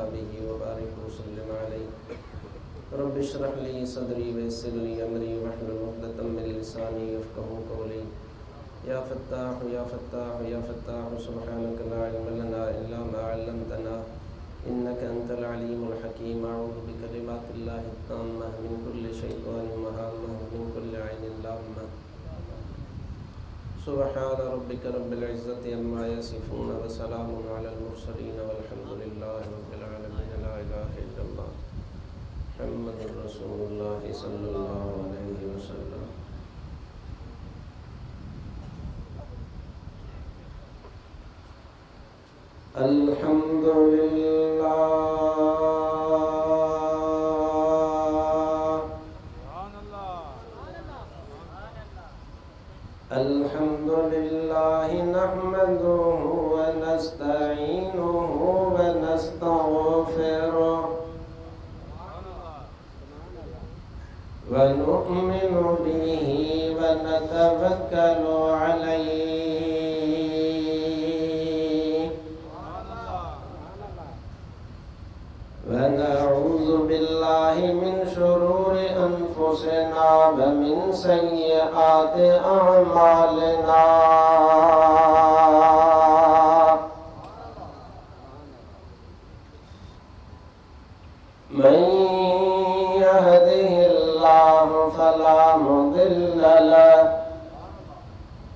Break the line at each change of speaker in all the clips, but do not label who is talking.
अस्हाबिही व बारिक वसल्लिम अलैहि। रब्बि इश्रह ली सदरी वयस्सिर ली अमरी वहलुल उक़दतम मिन लिसानी यफ़क़हू क़ौली। या फ़त्ताह या फ़त्ताह या फ़त्ताह सुब्हानक ला इल्म लना इल्ला मा अल्लमतना इन्नका अंतल अलीमुल हकीम। अऊज़ु बिकलिमातिल्लाहि त्ताम्मह मिन कुल्लि शैतानिन वहम्मह मिन कुल्लि ऐनिन लाम्मह। सुब्हान रब्बिका रब्बिल इज़्ज़ति अम्मा यसिफ़ून व सलामुन अलल मुरसलीन वल्हम्दुलिल्लाहि रब्बिल आलमीन। ला इलाहा इल्लल्लाह मुहम्मदुर रसूलुल्लाह सल्लल्लाहु अलैहि वसल्लम। अल्हम्दुलिल्लाह अल्हम्दुलिल्लाहि नहमदुहु व नस्तईनुहु व नस्तगफिरुह व नु'मिनु बिही व नतवक्कलु अलैहि व नऊज़ु बिल्लाहि मिन शुरूरि अनफुसिना व मिन सय्यिआति अअमालिना। मन यहदिहिल्लाहु फला मुदिल्ल लहु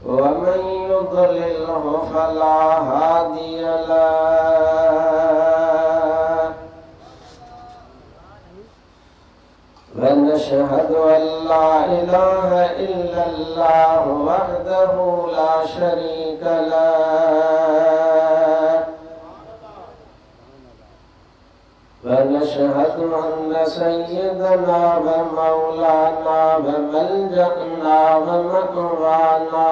व मन युद्लिल्हु फला हादिय लहु। ونشهد أن لا إله إلا الله وحده لا شريك له ونشهد أن سيدنا ومولانا وملجأنا ومأوانا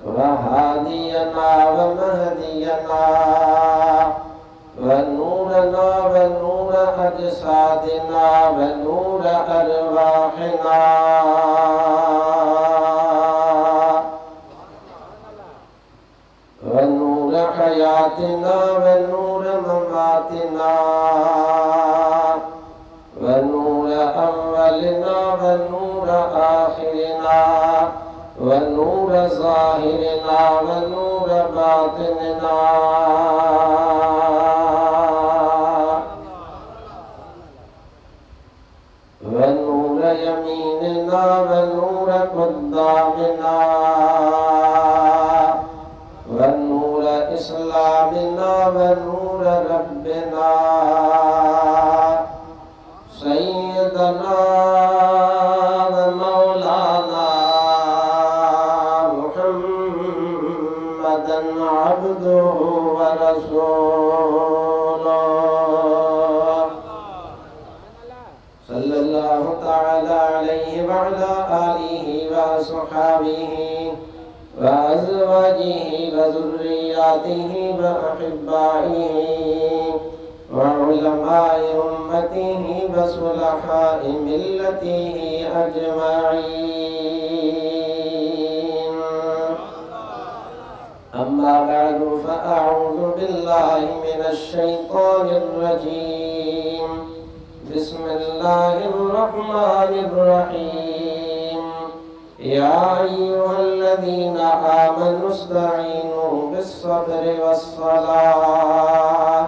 وهادينا ومهدينا ونورنا ونور أجسادنا ونور أرواحنا ونور حياتنا ونور مماتنا ونور أولنا ونور آخرنا ونور ظاهرنا ونور باطننا ونور يميننا ونور قدامنا ونور إسلامنا ونور ربنا سيدنا ومولانا محمدا عبده ورسوله صلى الله تعالى عليه وعلى آله وصحبه وأزواجه وذرياته وأحبائه وعلماء أمته وصلحاء ملته أجمعين. أما بعد فأعوذ بالله من الشيطان الرجيم. بسم الله الرحمن الرحيم. يا أيها الذين آمنوا استعينوا بالصبر والصلاة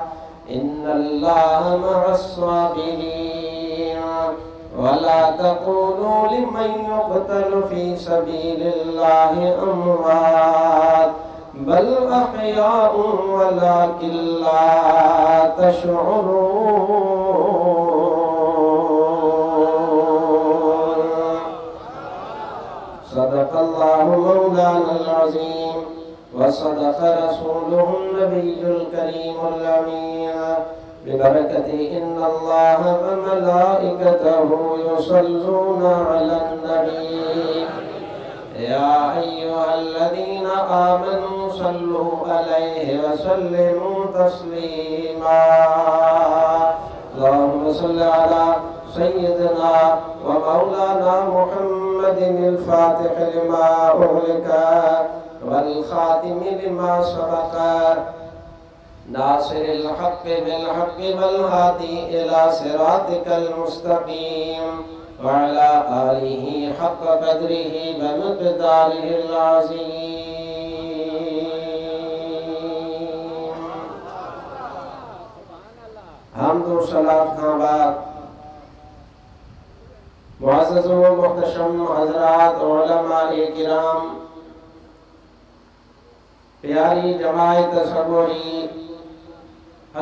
إن الله مع الصابرين. ولا تقولوا لمن يقتل في سبيل الله أموات بل أحياء ولكن لا تشعرون. صدق الله مولانا العظيم وصدق رسوله النبي الكريم الأمين. ببركة إن الله وملائكته يصلون على النبي يا أيها الذين آمنوا صلوا عليه وسلموا تسليما. اللهم صل على سيدنا ومولانا محمد الفاتح لما أغلق والخاتم لما سبق ناصر الحق بالحق والهادي إلى صراطك المستقيم وعلى آله حق قدره ومقداره العظيم. حمد و صلاة खां बाद मुअज़्ज़ज़ व मुहतशम हज़रात उलमाए किराम, प्यारी जमायत सबोरी,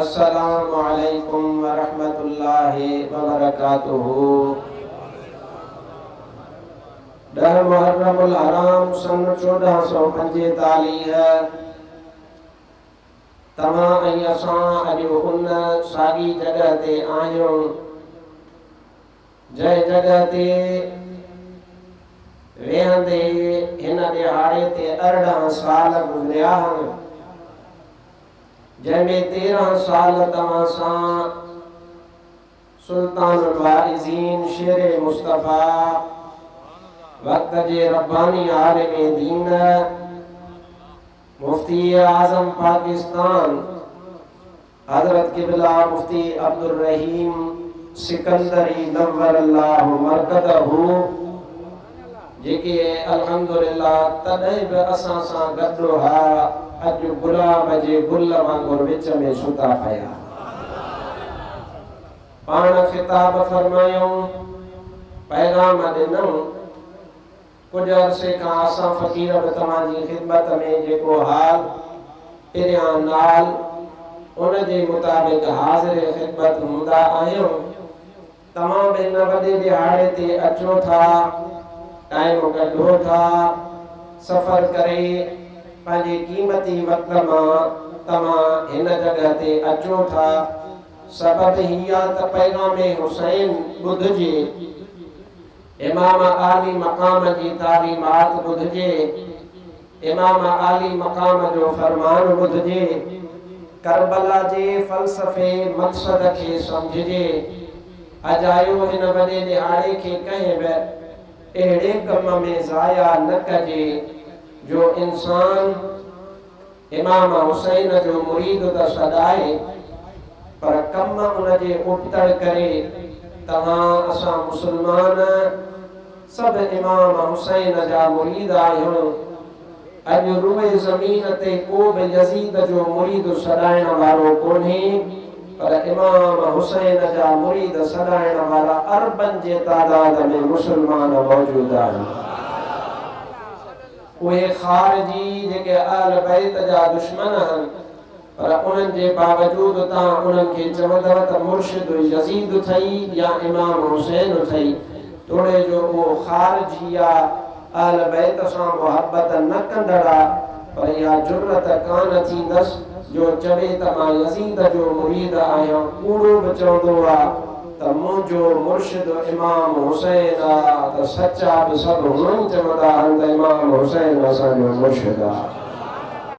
अस्सलामु अलैकुम व रहमतुल्लाहि व बरकातुहू। 10 मुहर्रमुल हराम सन 1445 तमां ऐं असां अॼु उन साॻी जॻह ते आहियूं जंहिं जॻह ते वेहंदे हिन ॾिहाड़े ते 18 साल गुज़रिया आहिनि, जंहिंमें 13 साल तव्हां सां सुल्तानुल वाइज़ीन शेर मुस्तफ़ा वक़्त जे रब्बानी आलिम दीन मुफ्ती आज़म पाकिस्तान हज़रत क़िबला मुफ्ती अब्दुल रहीम सिकंदरी नव्वरल्लाहु मरकदहू, जेके अल्हम्दुलिल्लाह तॾहिं बि असां सां गॾु हा, अॼु गुलाब जे गुल वांगुरु विच में सुता पिया। पाण ख़िताब फरमायूं, पैगाम ॾिनऊं। कुझु अरसे खां असां फ़क़ीर बि तव्हांजी ख़िदमत में जेको हाल पिरियां नाल उन जे मुताबिक़ हाज़िर ख़िदमत हूंदा आहियूं। तमाम हिन वॾे दिहाड़े ते अचो था, टाइम कढो था, सफ़र करे पंहिंजे क़ीमती वक़्त मां तव्हां हिन जॻह ते अचो था। सबबु हीअ त पैगाम हुसैन ॿुधिजे, इमाम आली मक़ाम जी तालीमात ॿुधिजे, इमाम आली मक़ाम जो फरमान ॿुधिजे, करबला जे फ़लसफ़े मक़सद खे सम्झिजे। अजायो हिन वॾे दिहाड़े खे कंहिं बि अहिड़े कम में ज़ाया न कजे जो इंसान इमाम हुसैन जो मुरीद त सदाए पर कम उन जे उबतड़ करे। तव्हां असां मुस्लमान सभु इमाम हुसैन जा मुरीद आहियूं। अॼु रूए ज़मीन ते को बि यज़ीद जो मुरीद सॾाइण वारो कोन्हे, पर इमाम हुसैन जा मुरीद सॾाइण वारा अरबनि जे तादाद में मुस्लमान मौजूद आहिनि। उहे ख़ारिजी जेके आल बैत जा दुश्मन आहिनि, पर उन्हनि जे बावजूद तव्हां उन्हनि खे चवंदव त मुर्शिद यज़ीद अथई या इमाम हुसैन अथई, तोड़े जो उहो ख़ारिजी आहे, आल बैत सां मुहबत न कंदड़, पर इहा जुर्रत कान थींदसि जो चवे त मां यज़ीद जो मुरीद आहियां। कूड़ो बि चवंदो आहे त मुंहिंजो मुर्शिद इमाम हुसैन आहे, त सचा बि सभु हुननि चवंदा आहिनि त इमाम हुसैन असांजो मुर्शिद आहे।